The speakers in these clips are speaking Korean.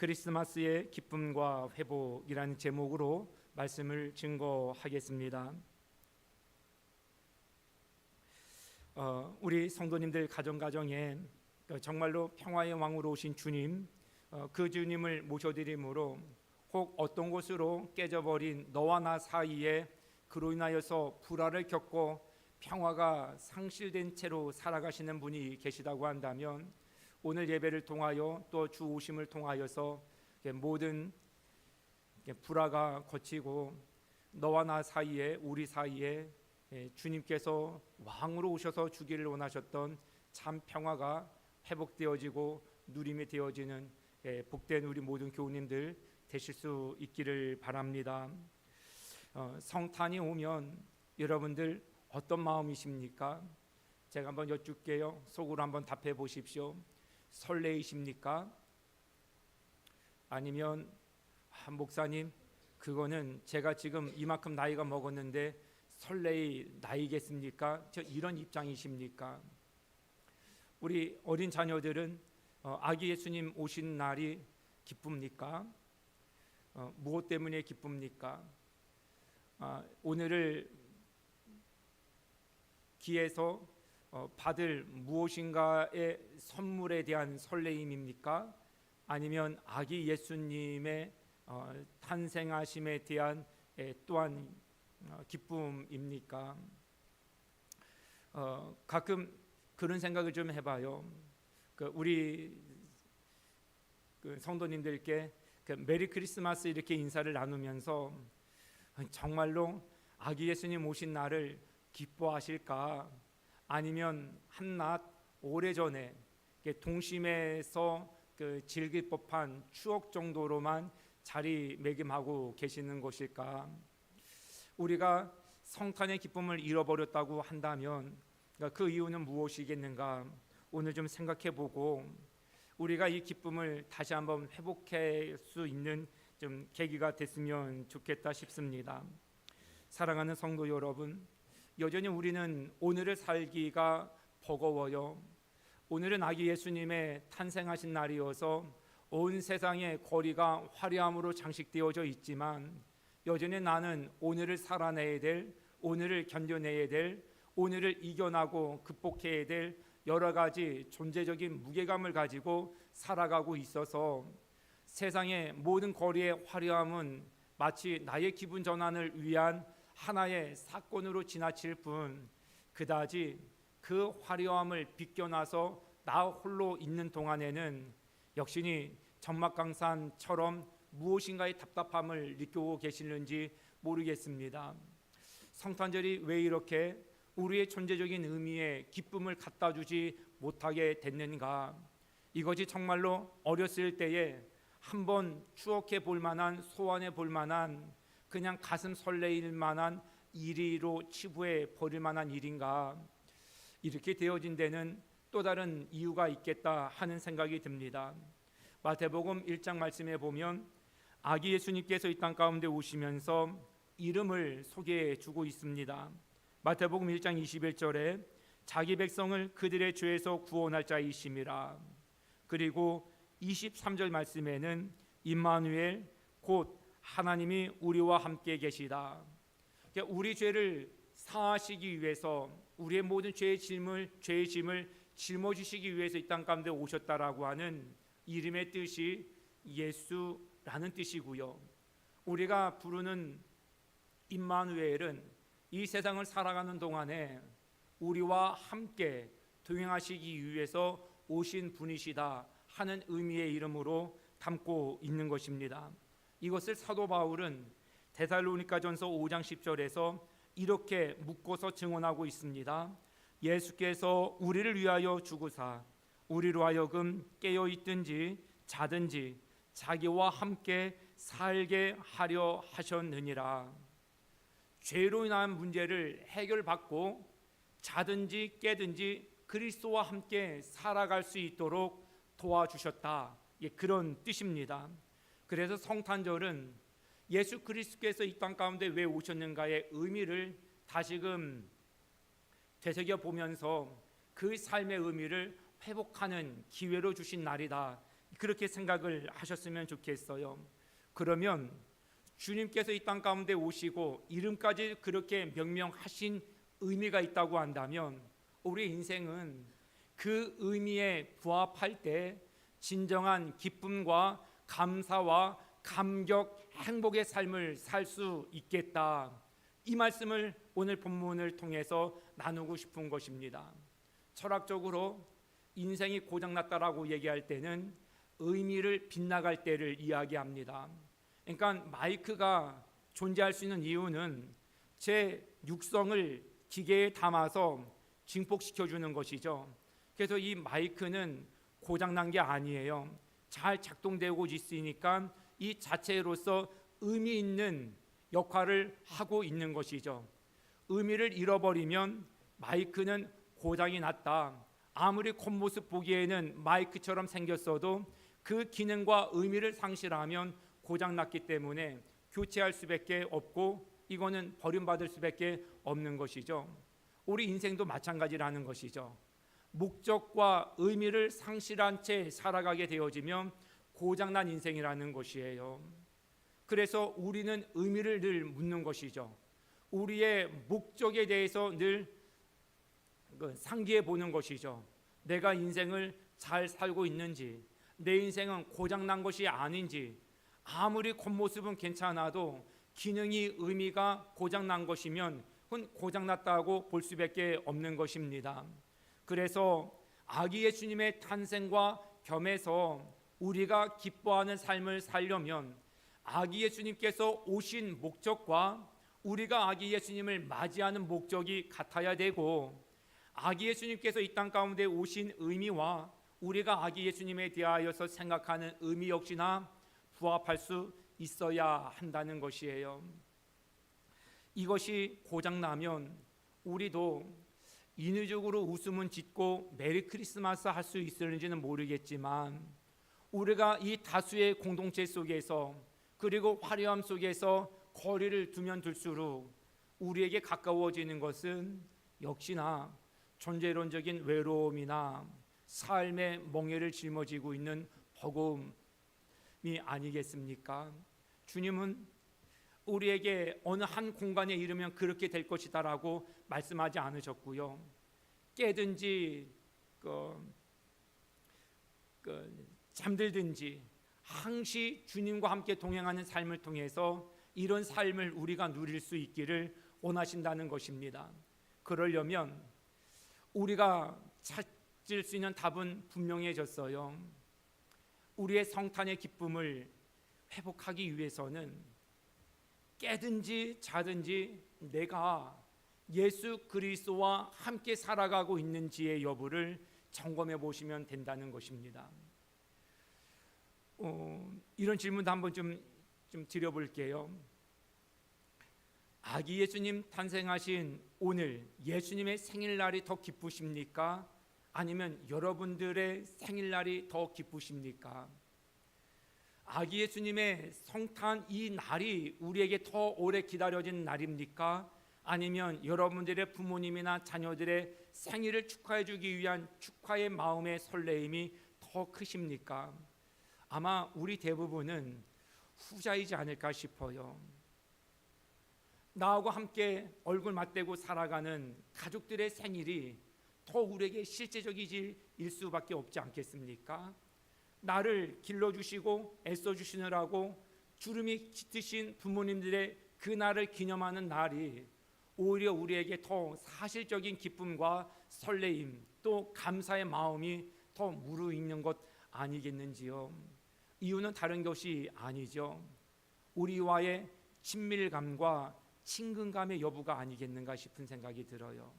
크리스마스의 기쁨과 회복이라는 제목으로 말씀을 증거하겠습니다. 우리 성도님들 가정가정에 정말로 평화의 왕으로 오신 주님, 그 주님을 모셔드림으로 혹 어떤 곳으로 깨져버린 너와 나 사이에 그로 인하여서 불화를 겪고 평화가 상실된 채로 살아가시는 분이 계시다고 한다면 오늘 예배를 통하여 또 주 오심을 통하여서 모든 불화가 거치고 너와 나 사이에, 우리 사이에 주님께서 왕으로 오셔서 주기를 원하셨던 참 평화가 회복되어지고 누림이 되어지는 복된 우리 모든 교우님들 되실 수 있기를 바랍니다. 성탄이 오면 여러분들 어떤 마음이십니까? 제가 한번 여쭙게요. 속으로 한번 답해 보십시오. 설레이십니까? 아니면 목사님, 그거는 제가 지금 이만큼 나이가 먹었는데 설레이 나이겠습니까? 이런 입장이십니까? 우리 어린 자녀들은 아기 예수님 오신 날이 기쁩니까? 무엇 때문에 기쁩니까? 오늘을 기해서 받을 무엇인가의 선물에 대한 설레임입니까? 아니면 아기 예수님의 탄생하심에 대한 또한 기쁨입니까? 가끔 그런 생각을 좀 해봐요. 우리 성도님들께 메리 크리스마스 이렇게 인사를 나누면서 정말로 아기 예수님 오신 날을 기뻐하실까? 아니면 한낱 오래전에 동심에서 즐길 법한 추억 정도로만 자리매김하고 계시는 것일까? 우리가 성탄의 기쁨을 잃어버렸다고 한다면 그 이유는 무엇이겠는가? 오늘 좀 생각해보고 우리가 이 기쁨을 다시 한번 회복할 수 있는 좀 계기가 됐으면 좋겠다 싶습니다. 사랑하는 성도 여러분, 여전히 우리는 오늘을 살기가 버거워요. 오늘은 아기 예수님의 탄생하신 날이어서 온 세상의 거리가 화려함으로 장식되어져 있지만 여전히 나는 오늘을 살아내야 될, 오늘을 견뎌내야 될, 오늘을 이겨나고 극복해야 될 여러 가지 존재적인 무게감을 가지고 살아가고 있어서 세상의 모든 거리의 화려함은 마치 나의 기분 전환을 위한 하나의 사건으로 지나칠 뿐 그다지 그 화려함을 비껴나서 나 홀로 있는 동안에는 역시니 적막강산처럼 무엇인가의 답답함을 느끼고 계시는지 모르겠습니다. 성탄절이 왜 이렇게 우리의 존재적인 의미에 기쁨을 갖다 주지 못하게 됐는가? 이것이 정말로 어렸을 때에 한번 추억해 볼 만한, 소환해 볼 만한, 그냥 가슴 설레일 만한 일이로 치부해 버릴 만한 일인가? 이렇게 되어진 데는 또 다른 이유가 있겠다 하는 생각이 듭니다. 마태복음 1장 말씀에 보면 아기 예수님께서 이 땅 가운데 오시면서 이름을 소개해 주고 있습니다. 마태복음 1장 21절에 자기 백성을 그들의 죄에서 구원할 자이심이라. 그리고 23절 말씀에는 임마누엘 곧 하나님이 우리와 함께 계시다. 우리 죄를 사하시기 위해서 우리의 모든 죄의 짐을 짊어지시기 위해서 이 땅 가운데 오셨다라고 하는 이름의 뜻이 예수라는 뜻이고요. 우리가 부르는 임마누엘은 이 세상을 살아가는 동안에 우리와 함께 동행하시기 위해서 오신 분이시다 하는 의미의 이름으로 담고 있는 것입니다. 이것을 사도 바울은 데살로니가전서 5장 10절에서 이렇게 묶어서 증언하고 있습니다. 예수께서 우리를 위하여 죽으사 우리로 하여금 깨어 있든지 자든지 자기와 함께 살게 하려 하셨느니라. 죄로 인한 문제를 해결받고 자든지 깨든지 그리스도와 함께 살아갈 수 있도록 도와주셨다. 그런 뜻입니다. 그래서 성탄절은 예수 그리스도께서 이 땅 가운데 왜 오셨는가의 의미를 다시금 되새겨 보면서 그 삶의 의미를 회복하는 기회로 주신 날이다. 그렇게 생각을 하셨으면 좋겠어요. 그러면 주님께서 이 땅 가운데 오시고 이름까지 그렇게 명명하신 의미가 있다고 한다면 우리 인생은 그 의미에 부합할 때 진정한 기쁨과 감사와 감격, 행복의 삶을 살 수 있겠다. 이 말씀을 오늘 본문을 통해서 나누고 싶은 것입니다. 철학적으로 인생이 고장났다라고 얘기할 때는 의미를 빗나갈 때를 이야기합니다. 그러니까 마이크가 존재할 수 있는 이유는 제 육성을 기계에 담아서 증폭시켜주는 것이죠. 그래서 이 마이크는 고장난 게 아니에요. 잘 작동되고 있으니까 이 자체로서 의미 있는 역할을 하고 있는 것이죠. 의미를 잃어버리면 마이크는 고장이 났다. 아무리 겉모습 보기에는 마이크처럼 생겼어도 그 기능과 의미를 상실하면 고장났기 때문에 교체할 수밖에 없고 이거는 버림받을 수밖에 없는 것이죠. 우리 인생도 마찬가지라는 것이죠. 목적과 의미를 상실한 채 살아가게 되어지면 고장난 인생이라는 것이에요. 그래서 우리는 의미를 늘 묻는 것이죠. 우리의 목적에 대해서 늘 상기해 보는 것이죠. 내가 인생을 잘 살고 있는지, 내 인생은 고장난 것이 아닌지, 아무리 겉모습은 괜찮아도 기능이 의미가 고장난 것이면 그건 고장났다고 볼 수밖에 없는 것입니다. 그래서 아기 예수님의 탄생과 겸해서 우리가 기뻐하는 삶을 살려면 아기 예수님께서 오신 목적과 우리가 아기 예수님을 맞이하는 목적이 같아야 되고 아기 예수님께서 이 땅 가운데 오신 의미와 우리가 아기 예수님에 대하여서 생각하는 의미 역시나 부합할 수 있어야 한다는 것이에요. 이것이 고장나면 우리도 인위적으로 웃음은 짓고 메리 크리스마스 할 수 있을지는 모르겠지만 우리가 이 다수의 공동체 속에서 그리고 화려함 속에서 거리를 두면 둘수록 우리에게 가까워지는 것은 역시나 존재론적인 외로움이나 삶의 멍에를 짊어지고 있는 버거움이 아니겠습니까? 주님은 우리에게 어느 한 공간에 이르면 그렇게 될 것이다라고 말씀하지 않으셨고요. 깨든지 잠들든지 항시 주님과 함께 동행하는 삶을 통해서 이런 삶을 우리가 누릴 수 있기를 원하신다는 것입니다. 그러려면 우리가 찾을 수 있는 답은 분명해졌어요. 우리의 성탄의 기쁨을 회복하기 위해서는 깨든지 자든지 내가 예수 그리스도와 함께 살아가고 있는지의 여부를 점검해 보시면 된다는 것입니다. 이런 질문도 한번 좀 드려볼게요. 아기 예수님 탄생하신 오늘 예수님의 생일날이 더 기쁘십니까? 아니면 여러분들의 생일날이 더 기쁘십니까? 아기 예수님의 성탄 이 날이 우리에게 더 오래 기다려진 날입니까? 아니면 여러분들의 부모님이나 자녀들의 생일을 축하해 주기 위한 축하의 마음의 설레임이 더 크십니까? 아마 우리 대부분은 후자이지 않을까 싶어요. 나하고 함께 얼굴 맞대고 살아가는 가족들의 생일이 더 우리에게 실제적일 수밖에 없지 않겠습니까? 나를 길러주시고 애써주시느라고 주름이 짙으신 부모님들의 그 날을 기념하는 날이 오히려 우리에게 더 사실적인 기쁨과 설레임 또 감사의 마음이 더 무르익는 것 아니겠는지요? 이유는 다른 것이 아니죠. 우리와의 친밀감과 친근감의 여부가 아니겠는가 싶은 생각이 들어요.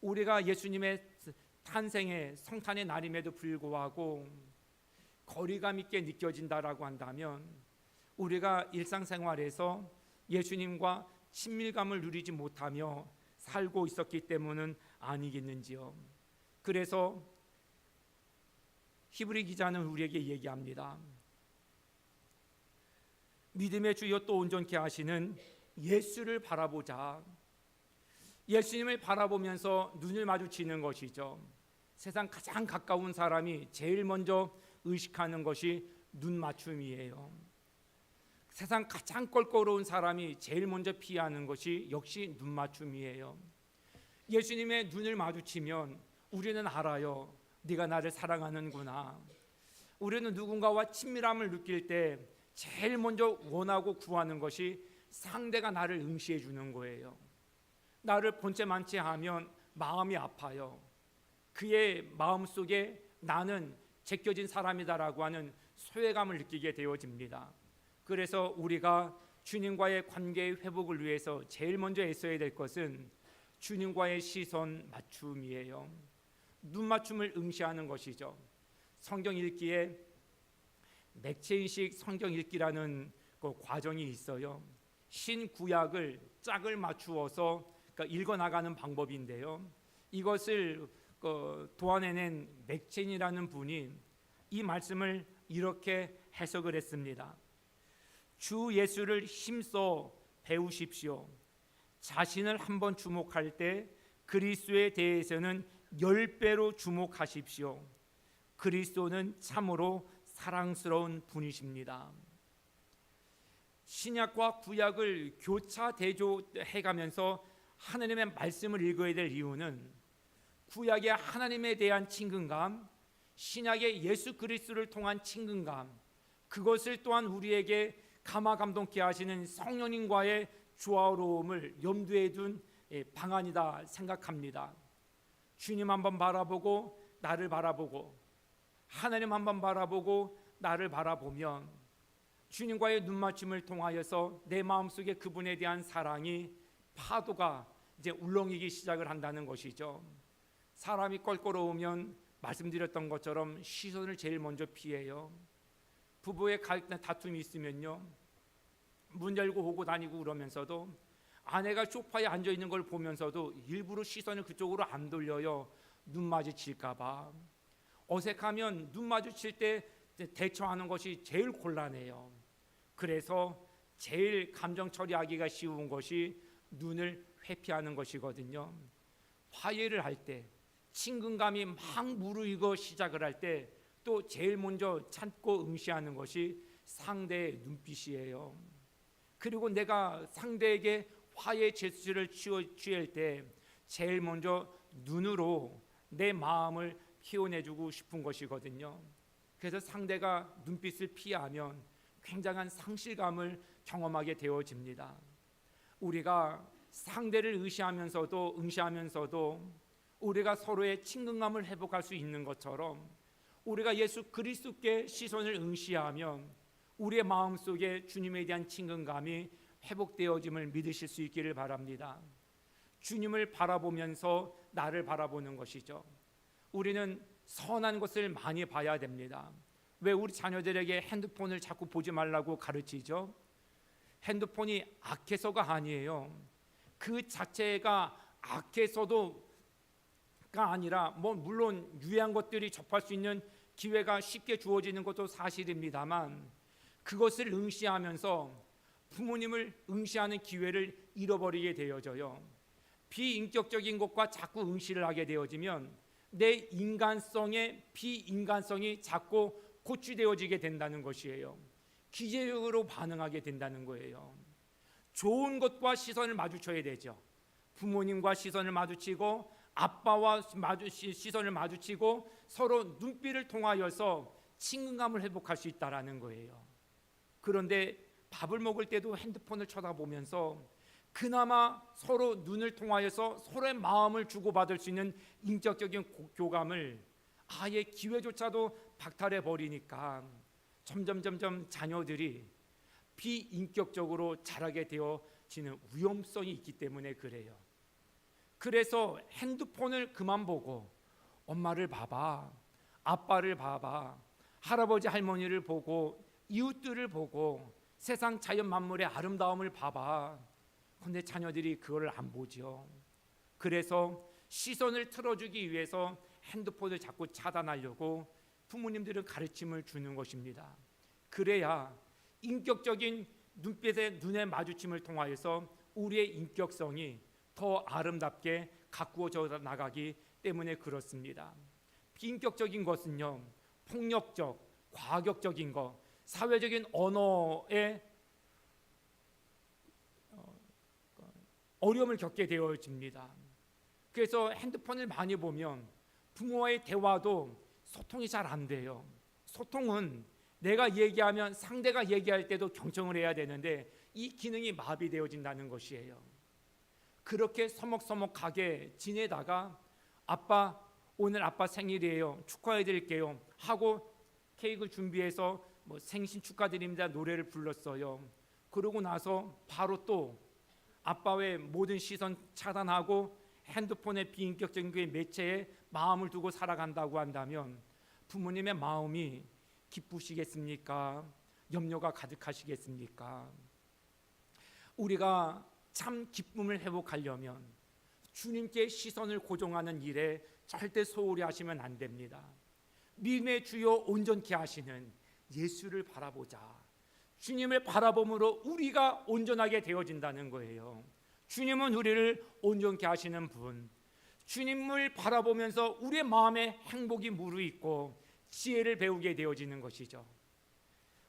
우리가 예수님의 탄생의 성탄의 날임에도 불구하고 거리감 있게 느껴진다라고 한다면 우리가 일상생활에서 예수님과 친밀감을 누리지 못하며 살고 있었기 때문은 아니겠는지요. 그래서 히브리 기자는 우리에게 얘기합니다. 믿음의 주여 또 온전케 하시는 예수를 바라보자. 예수님을 바라보면서 눈을 마주치는 것이죠. 세상 가장 가까운 사람이 제일 먼저 의식하는 것이 눈 맞춤이에요. 세상 가장 껄끄러운 사람이 제일 먼저 피하는 것이 역시 눈 맞춤이에요. 예수님의 눈을 마주치면 우리는 알아요. 네가 나를 사랑하는구나. 우리는 누군가와 친밀함을 느낄 때 제일 먼저 원하고 구하는 것이 상대가 나를 응시해 주는 거예요. 나를 본체만치 하면 마음이 아파요. 그의 마음속에 나는 제껴진 사람이다라고 하는 소외감을 느끼게 되어집니다. 그래서 우리가 주님과의 관계의 회복을 위해서 제일 먼저 애써야 될 것은 주님과의 시선 맞춤이에요. 눈 맞춤을 응시하는 것이죠. 성경 읽기에 맥체인식 성경 읽기라는 그 과정이 있어요. 신구약을 짝을 맞추어서 읽어 나가는 방법인데요. 이것을 도안해낸 맥체인이라는 분이 이 말씀을 이렇게 해석을 했습니다. 주 예수를 힘써 배우십시오. 자신을 한번 주목할 때 그리스도에 대해서는 10배로 주목하십시오. 그리스도는 참으로 사랑스러운 분이십니다. 신약과 구약을 교차 대조해가면서 하나님의 말씀을 읽어야 될 이유는 구약의 하나님에 대한 친근감, 신약의 예수 그리스도를 통한 친근감, 그것을 또한 우리에게 감화감동케 하시는 성령님과의 조화로움을 염두에 둔 방안이다 생각합니다. 주님 한번 바라보고 나를 바라보고 하나님 한번 바라보고 나를 바라보면 주님과의 눈맞춤을 통하여서 내 마음속에 그분에 대한 사랑이 파도가 이제 울렁이기 시작을 한다는 것이죠. 사람이 껄끄러우면 말씀드렸던 것처럼 시선을 제일 먼저 피해요. 부부의 다툼이 있으면요, 문 열고 오고 다니고 그러면서도 아내가 소파에 앉아 있는 걸 보면서도 일부러 시선을 그쪽으로 안 돌려요. 눈 마주칠까 봐. 어색하면 눈 마주칠 때 대처하는 것이 제일 곤란해요. 그래서 제일 감정 처리하기가 쉬운 것이 눈을 회피하는 것이거든요. 화해를 할 때, 친근감이 막 무르익어 시작을 할 때 또 제일 먼저 찾고 응시하는 것이 상대의 눈빛이에요. 그리고 내가 상대에게 화해 제스처를 취할 때 제일 먼저 눈으로 내 마음을 표현해주고 싶은 것이거든요. 그래서 상대가 눈빛을 피하면 굉장한 상실감을 경험하게 되어집니다. 우리가 상대를 응시하면서도 우리가 서로의 친근감을 회복할 수 있는 것처럼 우리가 예수 그리스도께 시선을 응시하면 우리의 마음속에 주님에 대한 친근감이 회복되어짐을 믿으실 수 있기를 바랍니다. 주님을 바라보면서 나를 바라보는 것이죠. 우리는 선한 것을 많이 봐야 됩니다. 왜 우리 자녀들에게 핸드폰을 자꾸 보지 말라고 가르치죠? 핸드폰이 악해서가 아니에요. 그 자체가 악해서도가 아니라 물론 유해한 것들이 접할 수 있는 기회가 쉽게 주어지는 것도 사실입니다만 그것을 응시하면서 부모님을 응시하는 기회를 잃어버리게 되어져요. 비인격적인 것과 자꾸 응시를 하게 되어지면 내 인간성의 비인간성이 자꾸 고취되어지게 된다는 것이에요. 기계적으로 반응하게 된다는 거예요. 좋은 것과 시선을 마주쳐야 되죠. 부모님과 시선을 마주치고 아빠와 시선을 마주치고 서로 눈빛을 통하여서 친근감을 회복할 수 있다는 거예요. 그런데 밥을 먹을 때도 핸드폰을 쳐다보면서 그나마 서로 눈을 통하여서 서로의 마음을 주고받을 수 있는 인격적인 교감을 아예 기회조차도 박탈해 버리니까 점점 자녀들이 비인격적으로 자라게 되어지는 위험성이 있기 때문에 그래요. 그래서 핸드폰을 그만 보고 엄마를 봐봐, 아빠를 봐봐, 할아버지 할머니를 보고 이웃들을 보고 세상 자연 만물의 아름다움을 봐봐. 그런데 자녀들이 그걸 안 보죠. 그래서 시선을 틀어주기 위해서 핸드폰을 자꾸 차단하려고 부모님들은 가르침을 주는 것입니다. 그래야 인격적인 눈의 마주침을 통하여서 우리의 인격성이 더 아름답게 가꾸어져 나가기 때문에 그렇습니다. 비인격적인 것은요, 폭력적, 과격적인 것, 사회적인 언어에 어려움을 겪게 되어집니다. 그래서 핸드폰을 많이 보면 부모와의 대화도 소통이 잘 안 돼요. 소통은 내가 얘기하면 상대가 얘기할 때도 경청을 해야 되는데 이 기능이 마비되어진다는 것이에요. 그렇게 서먹서먹하게 지내다가 아빠, 오늘 아빠 생일이에요. 축하해 드릴게요 하고 케이크 준비해서 생신 축하드립니다 노래를 불렀어요. 그러고 나서 바로 또 아빠의 모든 시선 차단하고 핸드폰의 비인격적인 그 매체에 마음을 두고 살아간다고 한다면 부모님의 마음이 기쁘시겠습니까? 염려가 가득하시겠습니까? 우리가 참 기쁨을 회복하려면 주님께 시선을 고정하는 일에 절대 소홀히 하시면 안 됩니다. 믿음의 주요 온전케 하시는 예수를 바라보자. 주님을 바라봄으로 우리가 온전하게 되어진다는 거예요. 주님은 우리를 온전케 하시는 분, 주님을 바라보면서 우리의 마음에 행복이 무르익고 지혜를 배우게 되어지는 것이죠.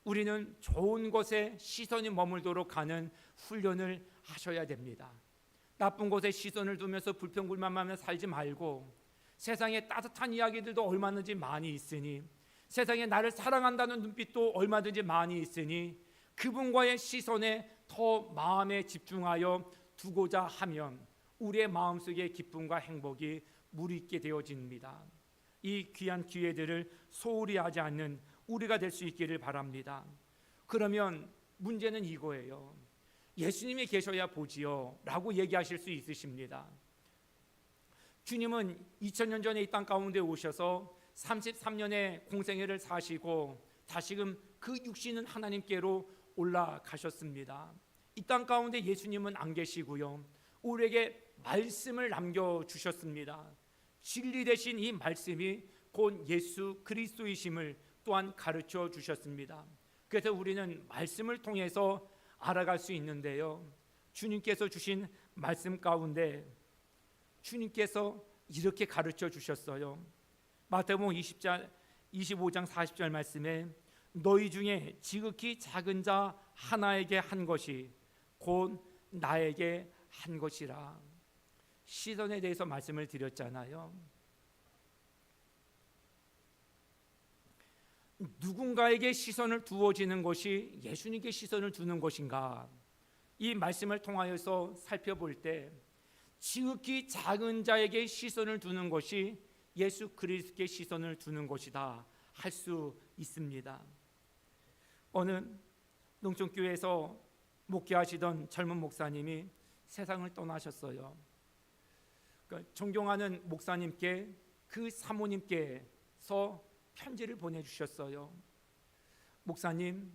우리는 좋은 곳에 시선이 머물도록 하는 훈련을 하셔야 됩니다. 나쁜 곳에 시선을 두면서 불평불만하며 살지 말고 세상에 따뜻한 이야기들도 얼마든지 많이 있으니, 세상에 나를 사랑한다는 눈빛도 얼마든지 많이 있으니 그분과의 시선에 더 마음에 집중하여 두고자 하면 우리의 마음속에 기쁨과 행복이 무르익게 되어집니다. 이 귀한 기회들을 소홀히 하지 않는 우리가 될 수 있기를 바랍니다. 그러면 문제는 이거예요. 예수님이 계셔야 보지요 라고 얘기하실 수 있으십니다. 주님은 2000년 전에 이 땅 가운데 오셔서 33년의 공생애를 사시고 다시금 그 육신은 하나님께로 올라가셨습니다. 이 땅 가운데 예수님은 안 계시고요, 우리에게 말씀을 남겨주셨습니다. 진리 되신 이 말씀이 곧 예수 그리스도이심을 또한 가르쳐 주셨습니다. 그래서 우리는 말씀을 통해서 알아갈 수 있는데요, 주님께서 주신 말씀 가운데 주님께서 이렇게 가르쳐 주셨어요. 마태복음 25장 40절 말씀에 너희 중에 지극히 작은 자 하나에게 한 것이 곧 나에게 한 것이라. 시선에 대해서 말씀을 드렸잖아요. 누군가에게 시선을 두어지는 것이 예수님께 시선을 두는 것인가? 이 말씀을 통하여서 살펴볼 때 지극히 작은 자에게 시선을 두는 것이 예수 그리스도께 시선을 두는 것이다 할 수 있습니다. 어느 농촌교회에서 목회하시던 젊은 목사님이 세상을 떠나셨어요. 그러니까 존경하는 목사님께 그 사모님께서 편지를 보내주셨어요. 목사님,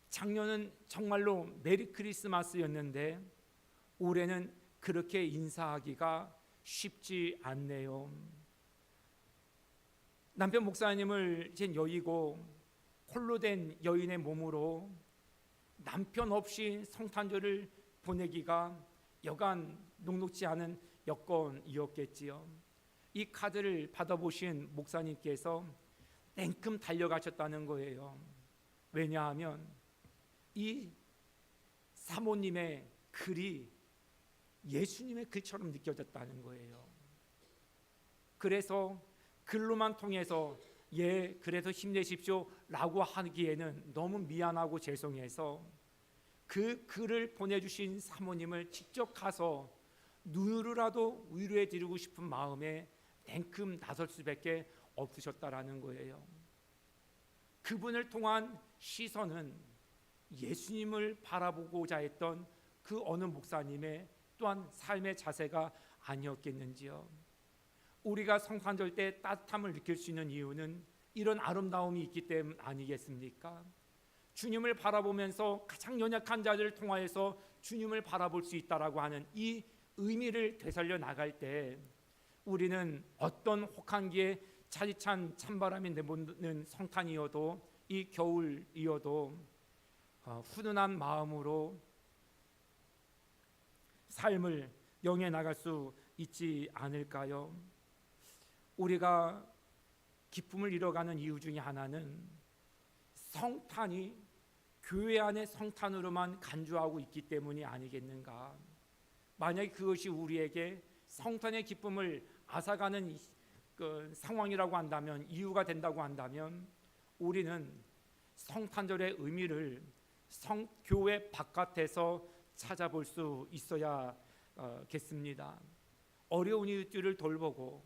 작년은 정말로 메리 크리스마스였는데 올해는 그렇게 인사하기가 쉽지 않네요. 남편 목사님을 이제 여의고 홀로 된 여인의 몸으로 남편 없이 성탄절을 보내기가 여간 녹록지 않은 여건이었겠지요. 이 카드를 받아보신 목사님께서 냉큼 달려가셨다는 거예요. 왜냐하면 이 사모님의 글이 예수님의 글처럼 느껴졌다는 거예요. 그래서 글로만 통해서 그래서 힘내십시오 라고 하기에는 너무 미안하고 죄송해서 그 글을 보내주신 사모님을 직접 가서 눈으로라도 위로해 드리고 싶은 마음에 냉큼 나설 수밖에 없으셨다라는 거예요. 그분을 통한 시선은 예수님을 바라보고자 했던 그 어느 목사님의 또한 삶의 자세가 아니었겠는지요. 우리가 성탄절 때 따뜻함을 느낄 수 있는 이유는 이런 아름다움이 있기 때문 아니겠습니까? 주님을 바라보면서 가장 연약한 자들을 통하여서 주님을 바라볼 수 있다라고 하는 이 의미를 되살려 나갈 때 우리는 어떤 혹한기에 차디찬 찬바람이 내보는 성탄이어도 이 겨울이어도 훈훈한 마음으로 삶을 영해 나갈 수 있지 않을까요? 우리가 기쁨을 잃어가는 이유 중에 하나는 성탄이 교회 안의 성탄으로만 간주하고 있기 때문이 아니겠는가. 만약에 그것이 우리에게 성탄의 기쁨을 앗아가는 그 상황이라고 한다면, 이유가 된다고 한다면, 우리는 성탄절의 의미를 교회 바깥에서 찾아볼 수 있어야겠습니다. 어려운 이웃들을 돌보고,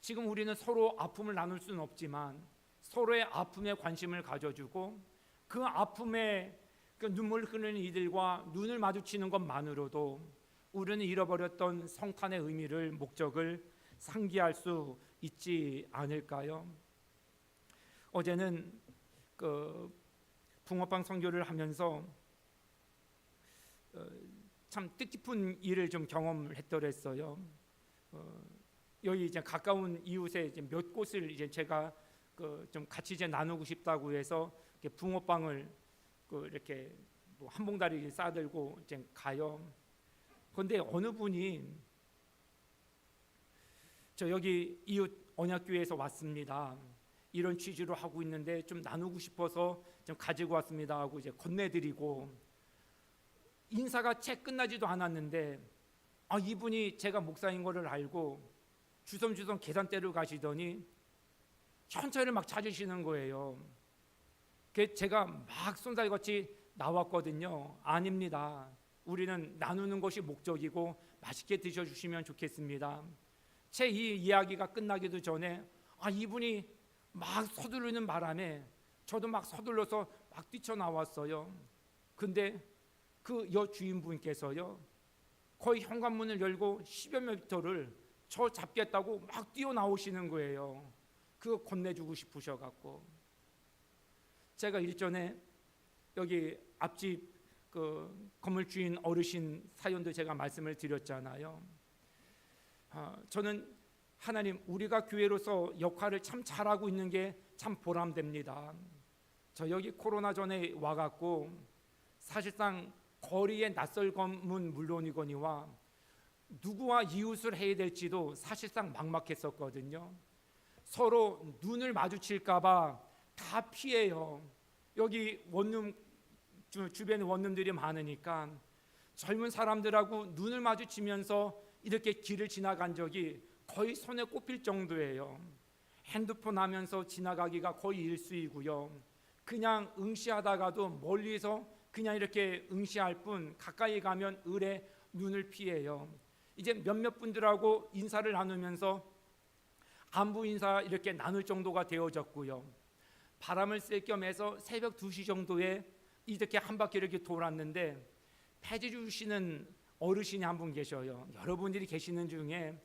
지금 우리는 서로 아픔을 나눌 수는 없지만 서로의 아픔에 관심을 가져주고, 그 아픔에 그 눈물을 흘리는 이들과 눈을 마주치는 것만으로도 우리는 잃어버렸던 성탄의 의미를, 목적을 상기할 수 있지 않을까요? 어제는 그 붕어빵 선교를 하면서 참 뜻깊은 일을 좀 경험을 했더랬어요. 여기 이제 가까운 이웃에 이제 몇 곳을 이제 제가 좀 같이 이제 나누고 싶다고 해서 이렇게 붕어빵을 이렇게 뭐 한 봉다리 싸들고 이제 가요. 그런데 어느 분이 저 여기 이웃 언약교회에서 왔습니다. 이런 취지로 하고 있는데 좀 나누고 싶어서 좀 가지고 왔습니다 하고 이제 건네드리고, 인사가 채 끝나지도 않았는데 이분이 제가 목사인 거를 알고 주섬주섬 계산대로 가시더니 현찰을 막 찾으시는 거예요. 제가 막 손살같이 나왔거든요. 아닙니다. 우리는 나누는 것이 목적이고 맛있게 드셔주시면 좋겠습니다. 제 이 이야기가 끝나기도 전에 이분이 막 서두르는 바람에 저도 막 서둘러서 막 뛰쳐나왔어요. 근데 그 여주인분께서요, 거의 현관문을 열고 10여 미터를 저 잡겠다고 막 뛰어나오시는 거예요. 그거 건네주고 싶으셔갖고. 제가 일전에 여기 앞집 그 건물 주인 어르신 사연도 제가 말씀을 드렸잖아요. 저는 하나님, 우리가 교회로서 역할을 참 잘하고 있는 게 참 보람됩니다. 저 여기 코로나 전에 와갖고 사실상 거리의 낯설감은 물론이거니와 누구와 이웃을 해야 될지도 사실상 막막했었거든요. 서로 눈을 마주칠까봐 다 피해요. 여기 원룸 주변에 원룸들이 많으니까 젊은 사람들하고 눈을 마주치면서 이렇게 길을 지나간 적이 거의 손에 꼽힐 정도예요. 핸드폰 하면서 지나가기가 거의 일수이고요. 그냥 응시하다가도 멀리서 그냥 이렇게 응시할 뿐, 가까이 가면 을에 눈을 피해요. 이제 몇몇 분들하고 인사를 나누면서 안부 인사 이렇게 나눌 정도가 되어졌고요. 바람을 쐴 겸해서 새벽 2시 정도에 이렇게 한 바퀴 이렇게 돌았는데 폐지 주시는 어르신이 한 분 계셔요. 여러분들이 계시는 중에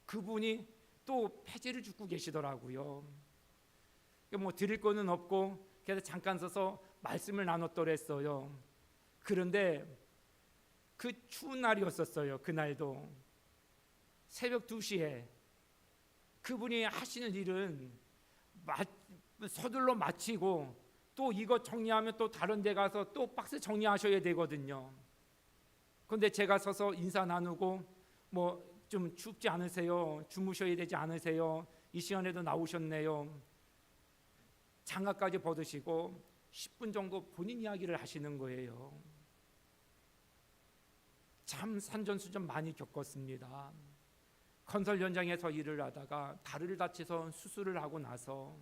그분이 또 폐지를 줍고 계시더라고요. 뭐 드릴 거는 없고 그래서 잠깐 서서 말씀을 나눴더랬어요. 그런데 그 추운 날이었었어요. 그날도 새벽 2시에 그분이 하시는 일은 서둘러 마치고 또 이거 정리하면 또 다른 데 가서 또 박스 정리하셔야 되거든요. 그런데 제가 서서 인사 나누고 뭐 좀 춥지 않으세요? 주무셔야 되지 않으세요? 이 시간에도 나오셨네요. 장갑까지 벗으시고 10분 정도 본인 이야기를 하시는 거예요. 참 산전수전 많이 겪었습니다. 건설 현장에서 일을 하다가 다리를 다쳐서 수술을 하고 나서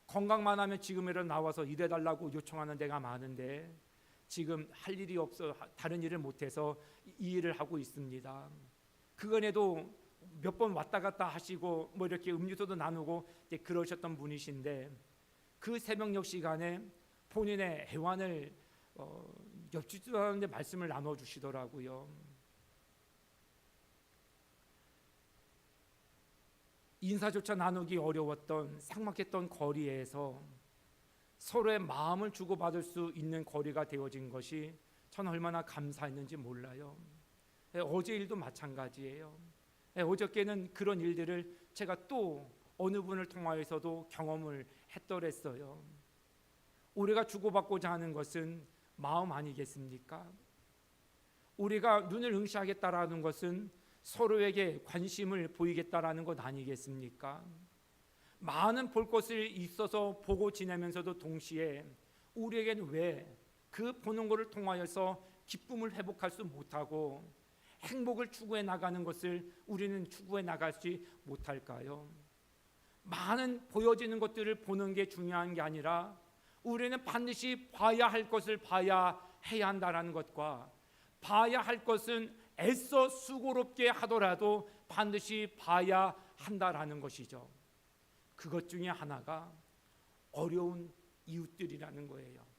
건강만 하면 지금이라도 나와서 일해달라고 요청하는 데가 많은데 지금 할 일이 없어 다른 일을 못해서 이 일을 하고 있습니다. 그간에도 몇 번 왔다 갔다 하시고 뭐 이렇게 음료수도 나누고 이제 그러셨던 분이신데 그 새벽녘 시간에 본인의 애환을 엽지도 않은데 말씀을 나눠주시더라고요. 인사조차 나누기 어려웠던 삭막했던 거리에서 서로의 마음을 주고받을 수 있는 거리가 되어진 것이 전 얼마나 감사했는지 몰라요. 어제 일도 마찬가지예요. 어저께는 그런 일들을 제가 또 어느 분을 통하여서도 경험을 했더랬어요. 우리가 주고받고자 하는 것은 마음 아니겠습니까? 우리가 눈을 응시하겠다라는 것은 서로에게 관심을 보이겠다라는 것 아니겠습니까? 많은 볼 것을 있어서 보고 지내면서도 동시에 우리에게는 왜 그 보는 것을 통하여서 기쁨을 회복할 수 못하고 행복을 추구해 나가는 것을 우리는 추구해 나가지 못할까요? 많은 보여지는 것들을 보는 게 중요한 게 아니라 우리는 반드시 봐야 할 것을 봐야 해야 한다는 것과 봐야 할 것은 애써 수고롭게 하더라도 반드시 봐야 한다라는 것이죠. 그것 중에 하나가 어려운 이웃들이라는 거예요.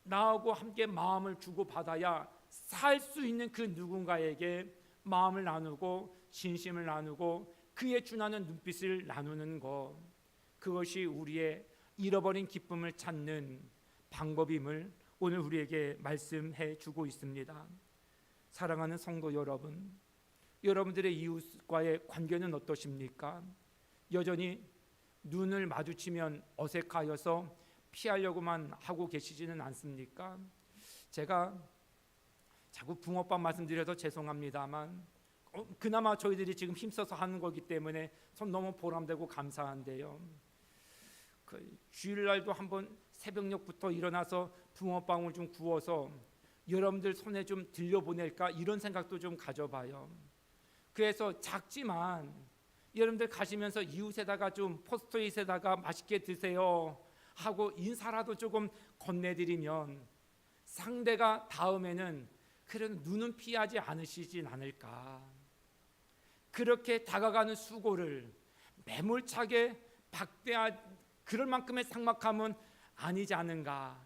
나하고 함께 마음을 주고받아야 살 수 있는 그 누군가에게 마음을 나누고 진심을 나누고 그에 준하는 눈빛을 나누는 것, 그것이 우리의 잃어버린 기쁨을 찾는 방법임을 오늘 우리에게 말씀해 주고 있습니다. 사랑하는 성도 여러분, 여러분들의 이웃과의 관계는 어떠십니까? 여전히 눈을 마주치면 어색하여서 피하려고만 하고 계시지는 않습니까? 제가 자꾸 붕어빵 말씀드려서 죄송합니다만 그나마 저희들이 지금 힘써서 하는 거기 때문에 전 너무 보람되고 감사한데요. 주일날도 한번 새벽녘부터 일어나서 붕어빵을 좀 구워서 여러분들 손에 좀 들려보낼까 이런 생각도 좀 가져봐요. 그래서 작지만 여러분들 가시면서 이웃에다가 좀 포스트잇에다가 맛있게 드세요 하고 인사라도 조금 건네드리면 상대가 다음에는 그래도 눈은 피하지 않으시진 않을까. 그렇게 다가가는 수고를 매몰차게 그럴 만큼의 삭막함은 아니지 않은가.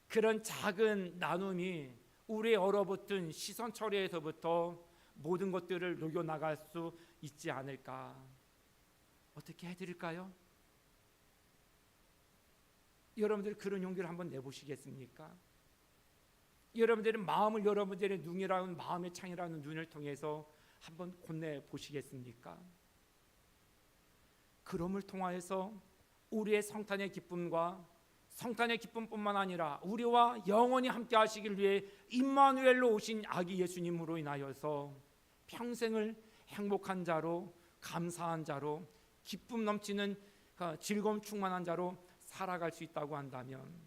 그런 작은 나눔이 우리의 얼어붙은 시선 처리에서부터 모든 것들을 녹여나갈 수 있지 않을까. 어떻게 해드릴까요? 여러분들 그런 용기를 한번 내보시겠습니까? 여러분들의 마음을 여러분들의 눈이라는 마음의 창이라는 눈을 통해서 한번 건네보시겠습니까? 그럼을 통하여서 우리의 성탄의 기쁨과 성탄의 기쁨뿐만 아니라 우리와 영원히 함께 하시길 위해 임마누엘로 오신 아기 예수님으로 인하여서 평생을 행복한 자로 감사한 자로 기쁨 넘치는 즐거움 충만한 자로 살아갈 수 있다고 한다면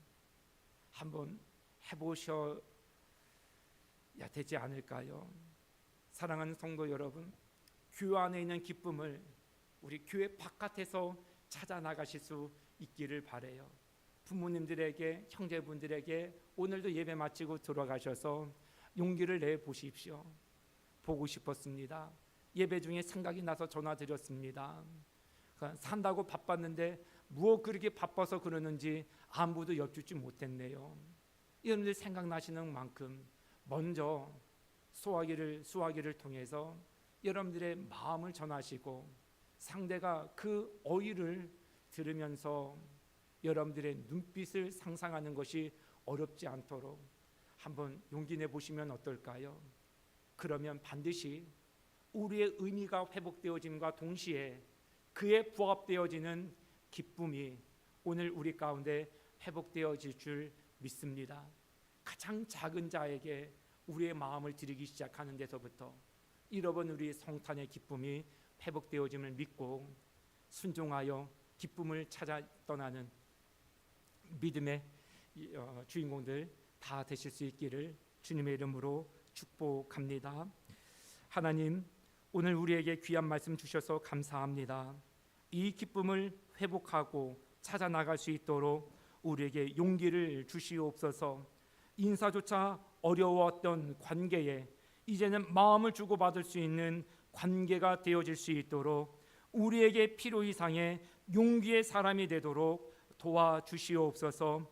한번 해보셔야 되지 않을까요? 사랑하는 성도 여러분, 교회 안에 있는 기쁨을 우리 교회 바깥에서 찾아 나가실 수 있기를 바라요. 부모님들에게, 형제분들에게 오늘도 예배 마치고 들어가셔서 용기를 내 보십시오. 보고 싶었습니다. 예배 중에 생각이 나서 전화드렸습니다. 산다고 바빴는데 무엇 그렇게 바빠서 그러는지 안부도 여쭙지 못했네요. 여러분들 생각나시는 만큼 먼저 수화기를 통해서 여러분들의 마음을 전하시고 상대가 그 어휘를 들으면서 여러분들의 눈빛을 상상하는 것이 어렵지 않도록 한번 용기 내보시면 어떨까요? 그러면 반드시 우리의 의미가 회복되어짐과 동시에 그에 부합되어지는 기쁨이 오늘 우리 가운데 회복되어질 줄 믿습니다. 가장 작은 자에게 우리의 마음을 드리기 시작하는 데서부터 잃어버린 우리의 성탄의 기쁨이 회복되어짐을 믿고 순종하여 기쁨을 찾아 떠나는 믿음의 주인공들 다 되실 수 있기를 주님의 이름으로 축복합니다. 하나님, 오늘 우리에게 귀한 말씀 주셔서 감사합니다. 이 기쁨을 회복하고 찾아 나갈 수 있도록 우리에게 용기를 주시옵소서. 인사조차 어려웠던 관계에 이제는 마음을 주고받을 수 있는 관계가 되어질 수 있도록 우리에게 필요 이상의 용기의 사람이 되도록 도와주시옵소서.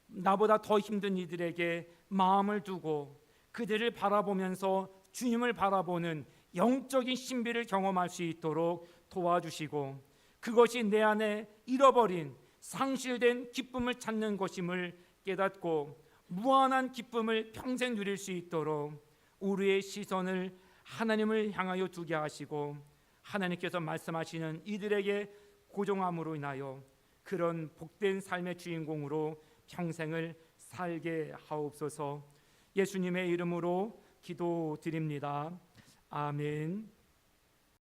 나보다 더 힘든 이들에게 마음을 두고 그들을 바라보면서 주님을 바라보는 영적인 신비를 경험할 수 있도록 도와주시고 그것이 내 안에 잃어버린 상실된 기쁨을 찾는 것임을 깨닫고 무한한 기쁨을 평생 누릴 수 있도록 우리의 시선을 하나님을 향하여 두게 하시고 하나님께서 말씀하시는 이들에게 고정함으로 인하여 그런 복된 삶의 주인공으로 평생을 살게 하옵소서. 예수님의 이름으로 기도드립니다. 아멘.